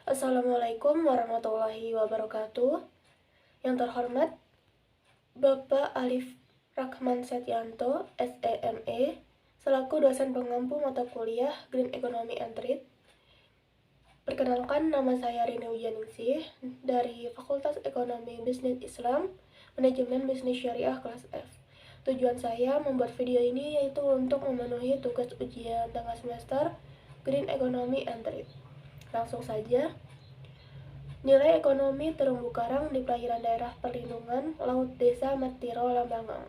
Assalamualaikum warahmatullahi wabarakatuh. Yang terhormat Bapak Alif Rahman Setyanto, SEME, selaku dosen pengampu mata kuliah Green Economy and Trade. Perkenalkan, nama saya Rina Wijaningsih dari Fakultas Ekonomi Bisnis Islam, Manajemen Bisnis Syariah kelas F. Tujuan saya membuat video ini yaitu untuk memenuhi tugas ujian tengah semester Green Economy and Trade. Langsung saja. Nilai ekonomi terumbu karang di perairan daerah perlindungan Laut Desa Matiro Lambangan.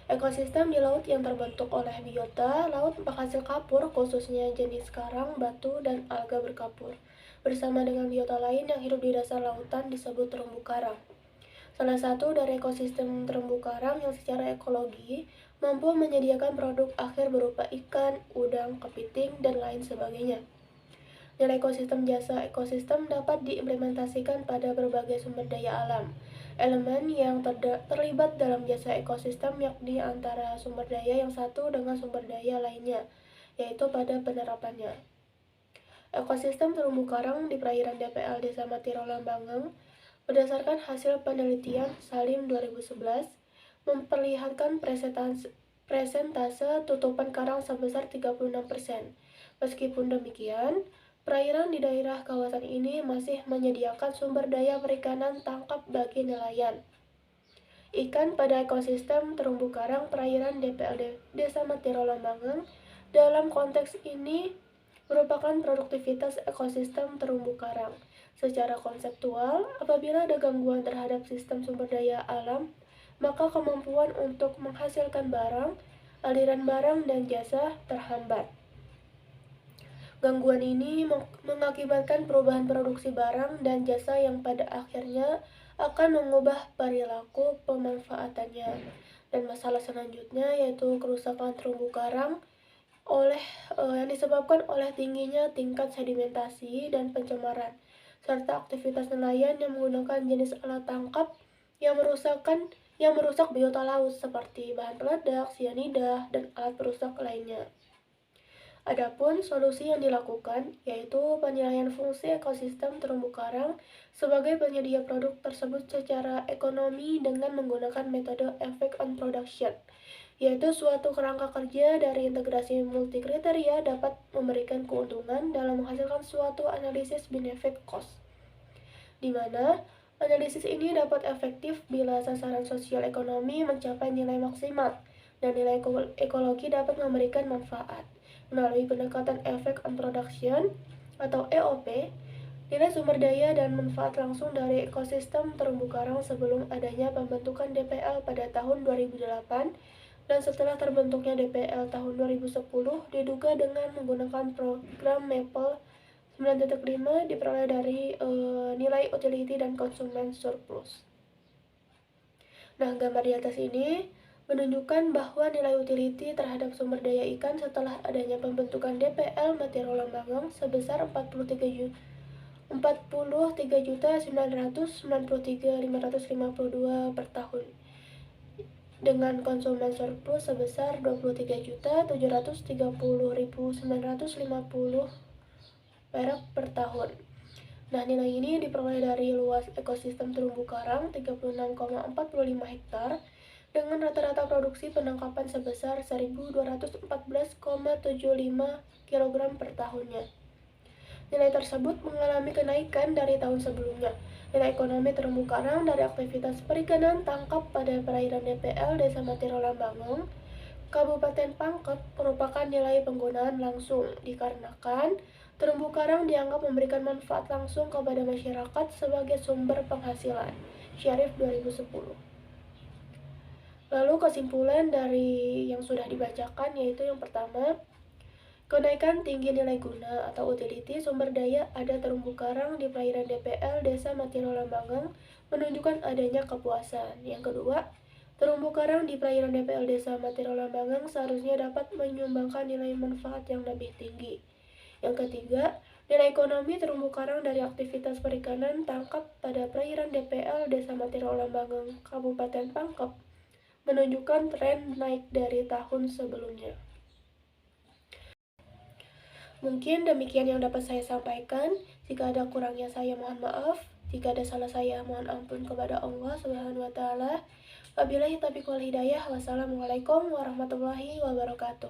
Ekosistem di laut yang terbentuk oleh biota laut penghasil kapur, khususnya jenis karang, batu, dan alga berkapur, bersama dengan biota lain yang hidup di dasar lautan disebut terumbu karang. Salah satu dari ekosistem terumbu karang yang secara ekologi mampu menyediakan produk akhir berupa ikan, udang, kepiting, dan lain sebagainya. Nilai ekosistem jasa ekosistem dapat diimplementasikan pada berbagai sumber daya alam. Elemen yang terlibat dalam jasa ekosistem yakni antara sumber daya yang satu dengan sumber daya lainnya, yaitu pada penerapannya. Ekosistem terumbu karang di perairan DPL Desa Matiro Lambangan berdasarkan hasil penelitian Salim 2011 memperlihatkan presentase tutupan karang sebesar 36%. Meskipun demikian, perairan di daerah kawasan ini masih menyediakan sumber daya perikanan tangkap bagi nelayan. Ikan pada ekosistem terumbu karang perairan DPL Desa Matiro Lambangan dalam konteks ini merupakan produktivitas ekosistem terumbu karang. Secara konseptual, apabila ada gangguan terhadap sistem sumber daya alam, maka kemampuan untuk menghasilkan barang, aliran barang dan jasa terhambat. Gangguan ini mengakibatkan perubahan produksi barang dan jasa yang pada akhirnya akan mengubah perilaku pemanfaatannya. Dan masalah selanjutnya yaitu kerusakan terumbu karang yang disebabkan oleh tingginya tingkat sedimentasi dan pencemaran, serta aktivitas nelayan yang menggunakan jenis alat tangkap yang merusak biota laut seperti bahan peledak, sianida, dan alat perusak lainnya. Adapun solusi yang dilakukan yaitu penilaian fungsi ekosistem terumbu karang sebagai penyedia produk tersebut secara ekonomi dengan menggunakan metode effect on production, yaitu suatu kerangka kerja dari integrasi multi kriteria dapat memberikan keuntungan dalam menghasilkan suatu analisis benefit cost, di mana analisis ini dapat efektif bila sasaran sosial ekonomi mencapai nilai maksimal dan nilai ekologi dapat memberikan manfaat. Melalui pendekatan Effect on Production atau EOP, nilai sumber daya dan manfaat langsung dari ekosistem terumbu karang sebelum adanya pembentukan DPL pada tahun 2008 dan setelah terbentuknya DPL tahun 2010 diduga dengan menggunakan program MAPLE 9.5 diperoleh dari nilai utility dan konsumen surplus. Nah, gambar di atas ini menunjukkan bahwa nilai utility terhadap sumber daya ikan setelah adanya pembentukan DPL Matiro Lambangan sebesar 43.993.552 per tahun, dengan konsumen surplus sebesar 23.730.950 perak per tahun. Nah, nilai ini diperoleh dari luas ekosistem terumbu karang 36,45 hektar dengan rata-rata produksi penangkapan sebesar 1.214,75 kg per tahunnya. Nilai tersebut mengalami kenaikan dari tahun sebelumnya. Nilai ekonomi terumbu karang dari aktivitas perikanan tangkap pada perairan DPL Desa Matiro Lambangan, Kabupaten Pangkep merupakan nilai penggunaan langsung dikarenakan terumbu karang dianggap memberikan manfaat langsung kepada masyarakat sebagai sumber penghasilan. Syarif 2010. Lalu kesimpulan dari yang sudah dibacakan yaitu yang pertama, kenaikan tinggi nilai guna atau utility sumber daya ada terumbu karang di perairan DPL Desa Matiro Lambangan menunjukkan adanya kepuasan. Yang kedua, terumbu karang di perairan DPL Desa Matiro Lambangan seharusnya dapat menyumbangkan nilai manfaat yang lebih tinggi. Yang ketiga, nilai ekonomi terumbu karang dari aktivitas perikanan tangkap pada perairan DPL Desa Matiro Lambangan, Kabupaten Pangkep menunjukkan tren naik dari tahun sebelumnya. Mungkin demikian yang dapat saya sampaikan. Jika ada kurangnya saya mohon maaf. Jika ada salah saya mohon ampun kepada Allah Subhanahu wa taala. Wabillahi taufiq wal hidayah. Wassalamualaikum warahmatullahi wabarakatuh.